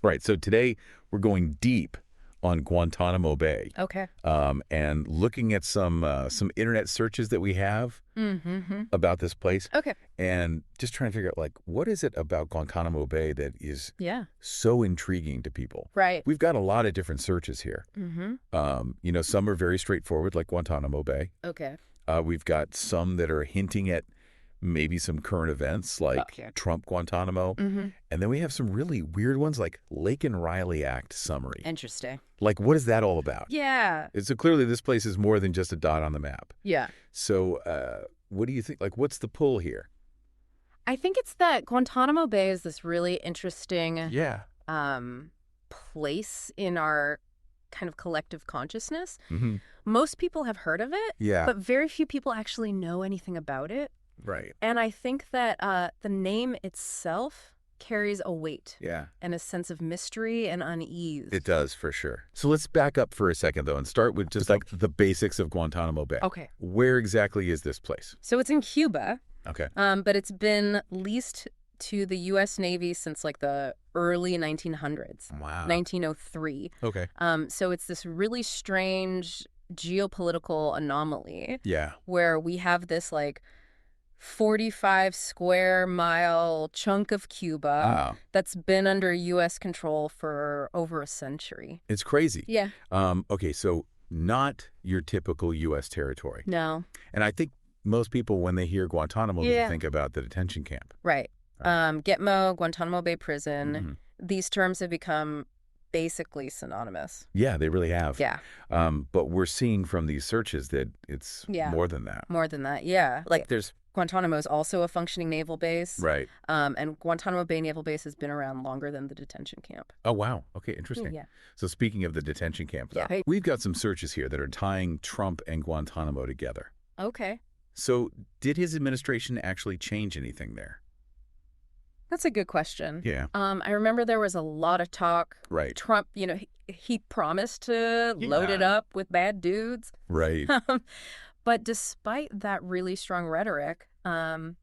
Right. So today we're going deep on Guantanamo Bay. Okay. And looking at some internet searches that we have about this place. Okay. And just trying to figure out, like, what is it about Guantanamo Bay that is so intriguing to people? Right. We've got a lot of different searches here. Some are very straightforward, like Guantanamo Bay. Okay. We've got some that are hinting at maybe some current events, like Trump Guantanamo. And then we have some really weird ones, like Lake and Riley Act summary. Interesting. Like, what is that all about? Yeah. So clearly this place is more than just a dot on the map. Yeah. So what do you think? Like, what's the pull here? I think it's that Guantanamo Bay is this really interesting place in our kind of collective consciousness. Most people have heard of it, but very few people actually know anything about it. Right. And I think that the name itself carries a weight and a sense of mystery and unease. It does, for sure. So let's back up for a second, though, and start with just like the basics of Guantanamo Bay. Okay. Where exactly is this place? So it's in Cuba. Okay. But it's been leased to the U.S. Navy since like the early 1900s. Wow. 1903. Okay. So it's this really strange geopolitical anomaly. Yeah. Where we have this like 45 square mile chunk of Cuba that's been under U.S. control for over a century. It's crazy. Yeah. Okay, so not your typical U.S. territory. No. And I think most people, when they hear Guantanamo, they think about the detention camp. Right. Gitmo, Guantanamo Bay Prison, these terms have become basically synonymous. Yeah, they really have. Yeah. But we're seeing from these searches that it's more than that. More than that, yeah. Like there's Guantanamo is also a functioning naval base. Right. And Guantanamo Bay Naval Base has been around longer than the detention camp. Oh, wow. Okay, interesting. Yeah. So speaking of the detention camp, we've got some searches here that are tying Trump and Guantanamo together. Okay. So did his administration actually change anything there? That's a good question. Yeah. I remember there was a lot of talk. Right. Trump, he promised to load it up with bad dudes. Right. But despite that really strong rhetoric, no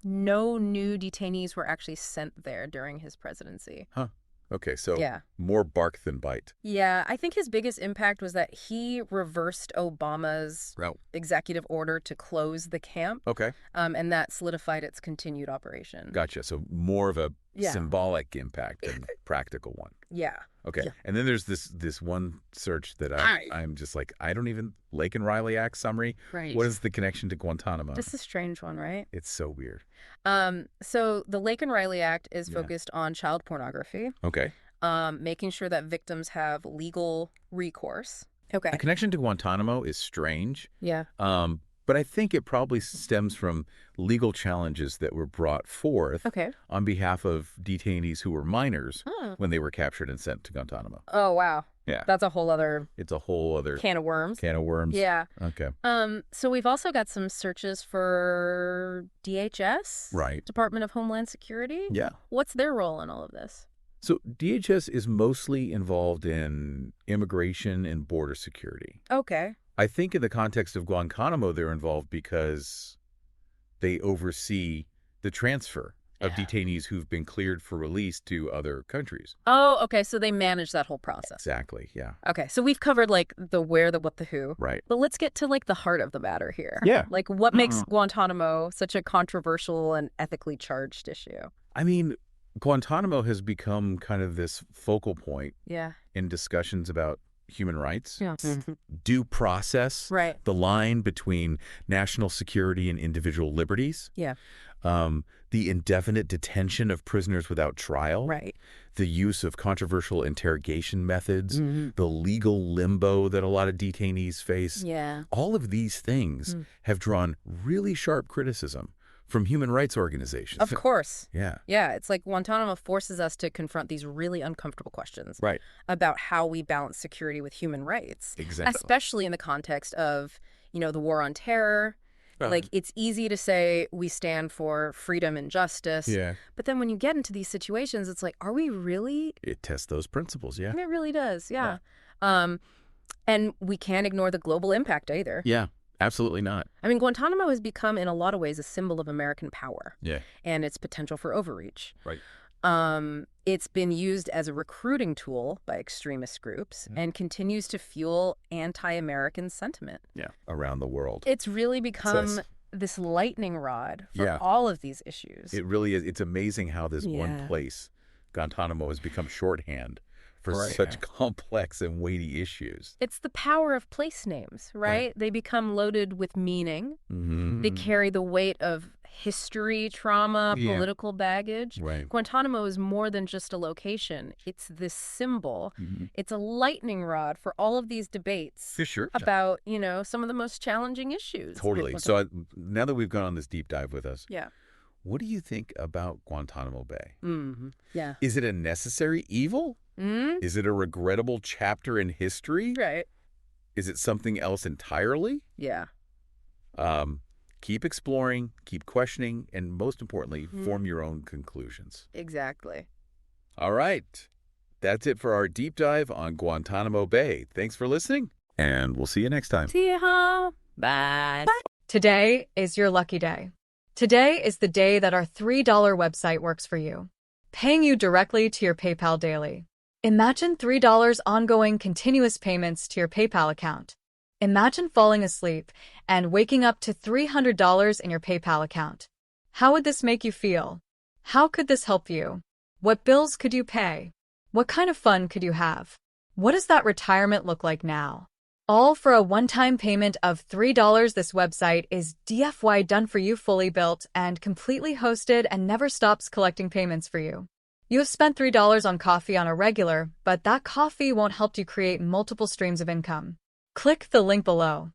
new detainees were actually sent there during his presidency. Huh. Okay, so more bark than bite. Yeah, I think his biggest impact was that he reversed Obama's executive order to close the camp. Okay. And that solidified its continued operation. Gotcha. So more of a symbolic impact than practical one. Yeah. Okay. Yeah. And then there's this one search that I'm just like, I don't even, Lake and Riley Act summary. Right. What is the connection to Guantanamo? This is a strange one, right? It's so weird. So the Lake and Riley Act is focused on child pornography. Okay. Making sure that victims have legal recourse. Okay. A connection to Guantanamo is strange. Yeah. But I think it probably stems from legal challenges that were brought forth on behalf of detainees who were minors when they were captured and sent to Guantanamo. Oh, wow. Yeah. That's a whole other... It's a whole other... Can of worms. Can of worms. Yeah. Okay. So we've also got some searches for DHS. Right. Department of Homeland Security. Yeah. What's their role in all of this? So DHS is mostly involved in immigration and border security. Okay. I think in the context of Guantanamo, they're involved because they oversee the transfer of detainees who've been cleared for release to other countries. Oh, okay. So they manage that whole process. Exactly. Yeah. Okay. So we've covered like the where, the what, the who. Right. But let's get to like the heart of the matter here. Yeah. Like what makes Guantanamo such a controversial and ethically charged issue? I mean, Guantanamo has become kind of this focal point in discussions about human rights, due process, the line between national security and individual liberties, the indefinite detention of prisoners without trial, the use of controversial interrogation methods, the legal limbo that a lot of detainees face. All of these things have drawn really sharp criticism from human rights organizations. Of course. Yeah. Yeah. It's like Guantanamo forces us to confront these really uncomfortable questions about how we balance security with human rights. Exactly. Especially in the context of, the war on terror. Like, it's easy to say we stand for freedom and justice. Yeah. But then when you get into these situations, it's like, are we really? It tests those principles, yeah. It really does, yeah. And we can't ignore the global impact either. Yeah. Absolutely not. I mean, Guantanamo has become, in a lot of ways, a symbol of American power. Yeah. And its potential for overreach. Right. It's been used as a recruiting tool by extremist groups and continues to fuel anti-American sentiment. Yeah, around the world. It's really become this lightning rod for all of these issues. It really is. It's amazing how this one place, Guantanamo, has become shorthand for such complex and weighty issues. It's the power of place names, right? They become loaded with meaning. They carry the weight of history, trauma, political baggage. Guantanamo is more than just a location. It's this symbol. It's a lightning rod for all of these debates about, you know, some of the most challenging issues. Totally. So now that we've gone on this deep dive with us, what do you think about Guantanamo Bay? Is it a necessary evil? Is it a regrettable chapter in history? Is it something else entirely? Keep exploring, keep questioning, and most importantly, form your own conclusions. Exactly. All right. That's it for our deep dive on Guantanamo Bay. Thanks for listening, and we'll see you next time. See ya. Bye. Today is your lucky day. Today is the day that our $3 website works for you, paying you directly to your PayPal daily. Imagine $3 ongoing continuous payments to your PayPal account. Imagine falling asleep and waking up to $300 in your PayPal account. How would this make you feel? How could this help you? What bills could you pay? What kind of fun could you have? What does that retirement look like now? All for a one-time payment of $3. This website is DFY done for you, fully built and completely hosted, and never stops collecting payments for you. You have spent $3 on coffee on a regular, but that coffee won't help you create multiple streams of income. Click the link below.